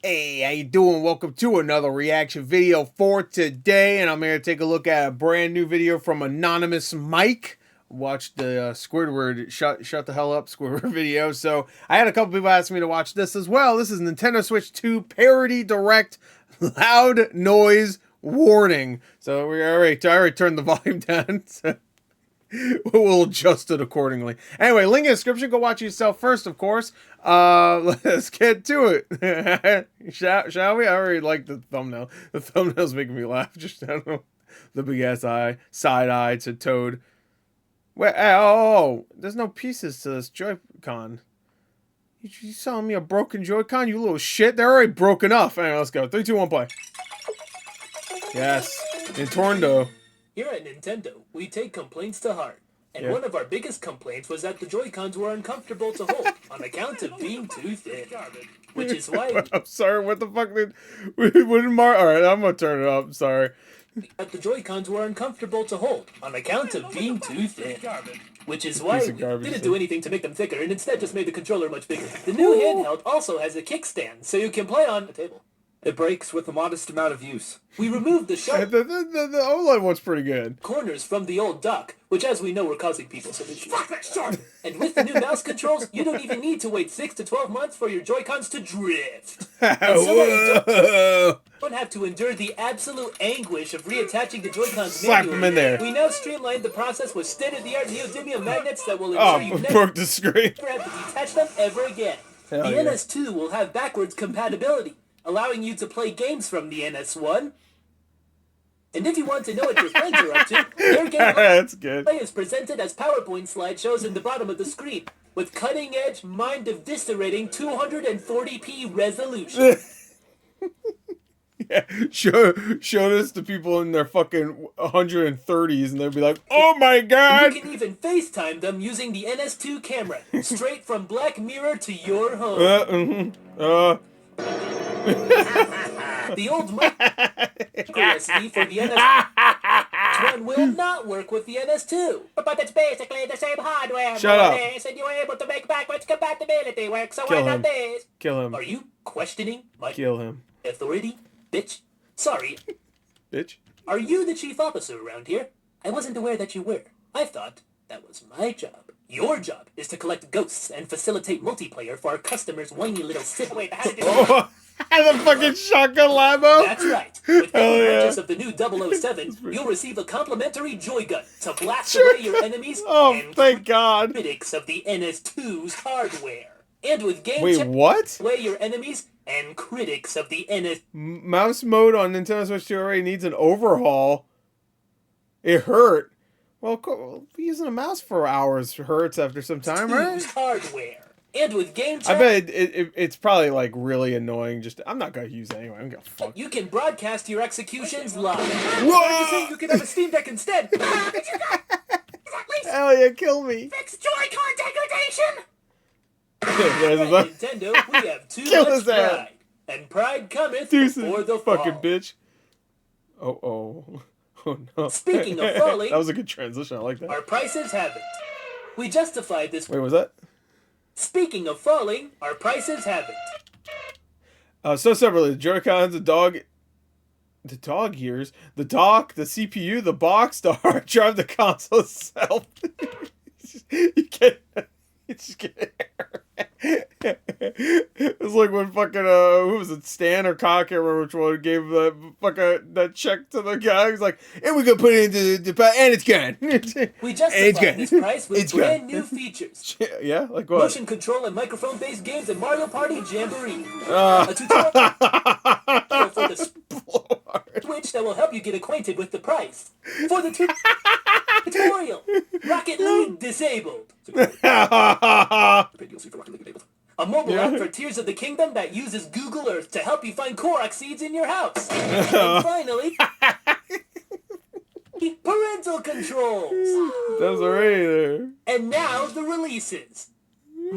Hey, how you doing? Welcome to another reaction video for today, and I'm here to take a look at a brand new video from AnonymousMike. Watched the Squidward shut the hell up Squidward video, so I had a couple people ask me to watch this as well. This is Nintendo Switch 2 Parody Direct Loud Noise Warning. So I already turned the volume down. So we'll adjust it accordingly. Anyway, link in the description. Go watch it yourself first, of course. Let's get to it. Shall we? I already like the thumbnail. The thumbnail's making me laugh. Just, I don't know, the big ass eye, side eye to Toad. Wait, oh, there's no pieces to this Joy-Con. You selling me a broken Joy-Con, you little shit? They're already broken up. Anyway, let's go. 3, 2, 1, play. Yes, Nintendo. Here at Nintendo, we take complaints to heart. And one of our biggest complaints was that the Joy-Cons were uncomfortable to hold on account of being too thin. Which is why... I'm sorry, what the fuck did... Alright, I'm gonna turn it up, I'm sorry. That the Joy-Cons were uncomfortable to hold on account of being too thin. Which is why we didn't do anything to make them thicker and instead just made the controller much bigger. The new handheld also has a kickstand, so you can play on the table. It breaks with a modest amount of use. We removed the sharp the OLED one's pretty good. corners from the old dock, which as we know were causing people some issues. Fuck that sharp! And with the new mouse controls, you don't even need to wait 6 to 12 months for your Joy-Cons to drift. And so that you don't have to endure the absolute anguish of reattaching the Joy-Cons Slap manually. them in there. We now streamlined the process with state-of-the-art neodymium magnets that will ensure you broke the screen. never have to detach them ever again. Hell the yeah. NS2 will have backwards compatibility, allowing you to play games from the NS1. And if you want to know what your friends are up to, their game That's good. play is presented as PowerPoint slideshows in the bottom of the screen, with cutting-edge, mind-eviscerating 240p resolution. Yeah, show this to people in their fucking 130s, and they'll be like, "Oh my god!" You can even FaceTime them using the NS2 camera, straight from Black Mirror to your home. The old micro SD for the NS1 will not work with the NS2. But it's basically the same hardware. Shut up. And you're able to make backwards compatibility work, so Kill why him. not this? Kill him. Are you questioning my Kill him. authority, bitch? Sorry. Bitch. Are you the chief officer around here? I wasn't aware that you were. I thought that was my job. Your job is to collect ghosts and facilitate multiplayer for our customers' whiny little sip. Wait, how did you The fucking shotgun Lambo? That's right. With Hell every yeah. purchase of the new 007, you'll receive a complimentary joy gun to blast away your enemies and thank God. critics of the NS2's hardware. And with game Wait, check what? away your enemies and critics of the NS. Mouse mode on Nintendo Switch 2 already needs an overhaul. It hurt. Well, using a mouse for hours hurts after some time, right? Hardware. And with game I check, bet it's probably like really annoying. I'm not gonna use it anyway. I'm gonna fuck. you can broadcast your executions live. Whoa! You can have a Steam Deck instead. Hell yeah, kill me. Fix Joy-Con degradation. There's At a Nintendo, we have too Kill much his ass. pride. And pride cometh deuces, before the fall. fucking bitch. Oh no. Speaking of falling, that was a good transition. I like that. our prices haven't. We justified this. Wait, was that? Speaking of falling, our prices haven't. So separately, the Joy-Cons, the dog ears, the dock, the CPU, the box, the hard drive, the console itself. You can't. You just get It's like when fucking who was it, Stan or Cock, I can't remember which one, gave that check to the guy. He's like, and we gonna put it into the and it's gone. We justified this price with brand new features. Yeah, like what? Motion control and microphone-based games and Mario Party Jamboree. A tutorial for the Switch that will help you get acquainted with the price. For the tutorial, Rocket League disabled. A mobile app for Tears of the Kingdom that uses Google Earth to help you find Korok seeds in your house. And finally, parental controls. That's already there. And now the releases.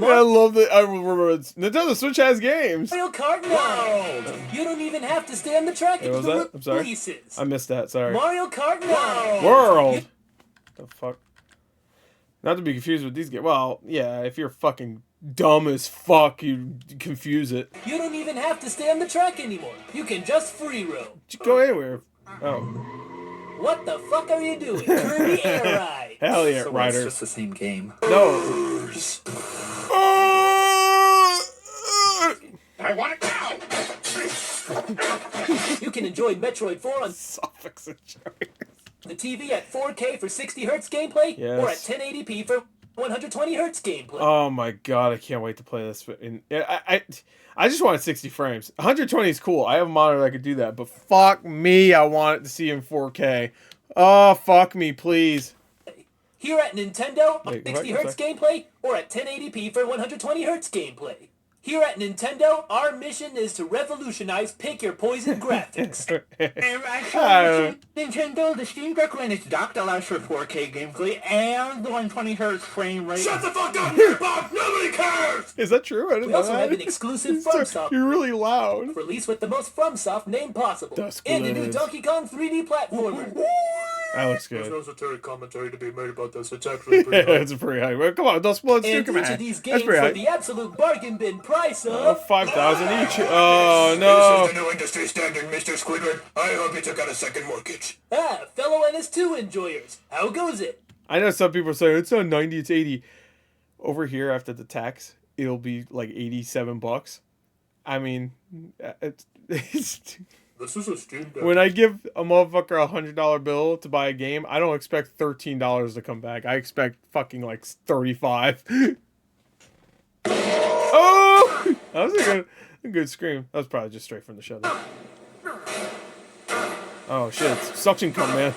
I love that. I remember Nintendo Switch has games. Mario Kart World. You don't even have to stay on the track. What was that? I'm sorry. Releases. I missed that. Sorry. Mario Kart World. The fuck? Not to be confused with these games. Well, yeah, if you're fucking dumb as fuck. You confuse it. You don't even have to stay on the track anymore. You can just free roam. Go anywhere. Oh. What the fuck are you doing? Kirby Air Ride. Hell yeah, so Riders. It's just the same game. No. I want it now. You can enjoy Metroid 4 on Suffix and choice. the TV at 4K for 60 Hz gameplay, or at 1080p for 120 Hz gameplay. Oh my god, I can't wait to play this. I just wanted 60 frames. 120 is cool. I have a monitor that could do that, but fuck me, I want it to see in 4K. Oh, fuck me, please. Here at Nintendo, 60 Hz gameplay, or at 1080p for 120 Hz gameplay. Here at Nintendo, our mission is to revolutionize pick your poison graphics. Actually, Nintendo, the Steam Deck when it's docked allows for 4K gameplay and the 120 Hz frame rate. Shut the fuck up here, Bob! Nobody cares! Is that true? I didn't We know also that. have an exclusive FromSoft You're really loud. release with the most FromSoft name possible. And a new Donkey Kong 3D platformer. That looks good. There's no esoteric commentary to be made about this. It's actually pretty high. It's pretty high. Well, come on, don't spoil it. And each of these games for the absolute bargain bin price of... 5,000 each. Oh, no. This is the new industry standard, Mr. Squidward. I hope you took out a second mortgage. Fellow NS2 enjoyers. How goes it? I know some people say, it's not 90, it's 80. Over here, after the tax, it'll be like $87. I mean, it's This is a Steam Deck. when I give a motherfucker a $100 bill to buy a game, I don't expect $13 to come back. I expect fucking like 35. Oh! That was a good scream. That was probably just straight from the show. Oh shit, it's suction cup, man.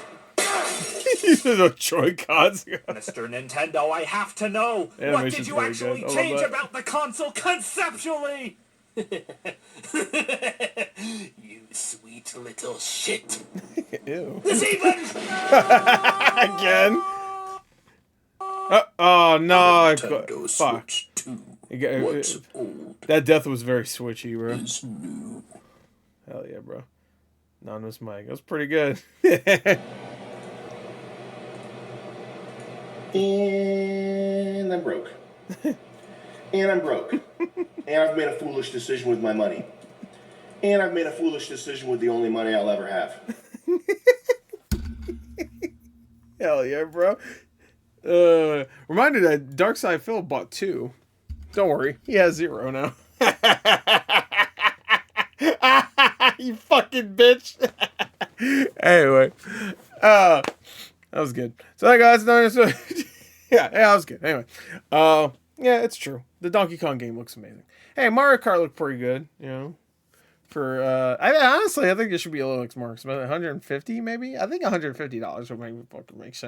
These are the Joy-Cons. Mr. Nintendo, I have to know. What did you actually change about the console conceptually? You sweet little shit. Ew. This even... Again? Oh no! Fuck. What's old That death was very switchy, bro. is new. Hell yeah, bro. AnonymousMike. That was pretty good. And I'm broke. And I'm broke. And I've made a foolish decision with my money. And I've made a foolish decision with the only money I'll ever have. Hell yeah, bro. Reminder that Darkside Phil bought 2. Don't worry, he has 0 now. You fucking bitch. Anyway, that was good. So, hey guys, yeah, that was good. Anyway, yeah, it's true. The Donkey Kong game looks amazing. Hey, Mario Kart looked pretty good, you know. For honestly, I think it should be a little more expensive. 150 maybe. I think $150 would make sense.